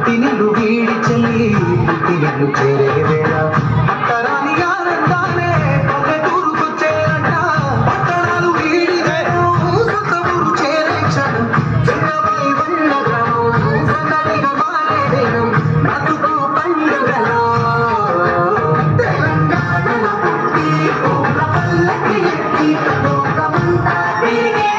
తినిలు వీడి చెల్లి తినిలు చేరే వేళ పట్టరాని ఆనందాలే పల్లెటూరుకొచ్చేరంట పట్టణాలు వీడి సొంత ఊరు చేరే క్షణం చిన్నపై ఉన్న గ్రామం సందడిగా మారే దినం బతుకు పండుగలో తెలంగాణలో పుట్టి పూల పల్లకి ఎక్కి లోకమంతా తిరిగే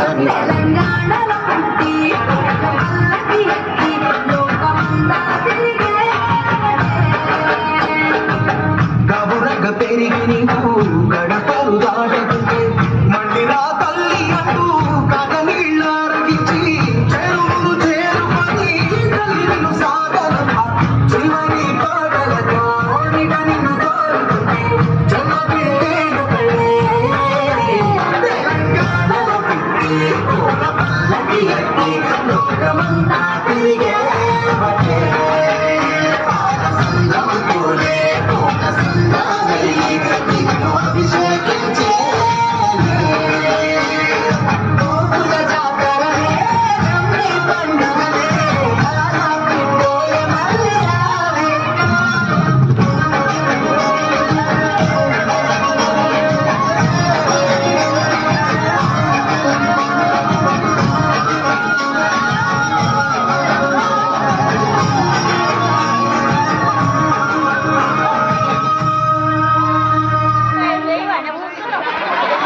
తెలంగాణలో పుట్టి పల్లకి ఎక్కి లోకమంతా తిరిగే గబురగ పెరిగి నీకు గడపలు దాటుతుంటే మండిరా తల్లి అంటూ కగనీళ్ళ రగించి చెరువులు చేరుకొని తల్లిను సాగనమ్మ చివరి పాటలతో నిన్ను కోరుతుంటే జన్మ తెలంగాణలో పుట్టి పూల పల్లకి ఎక్కి లోకమంతా తిరిగే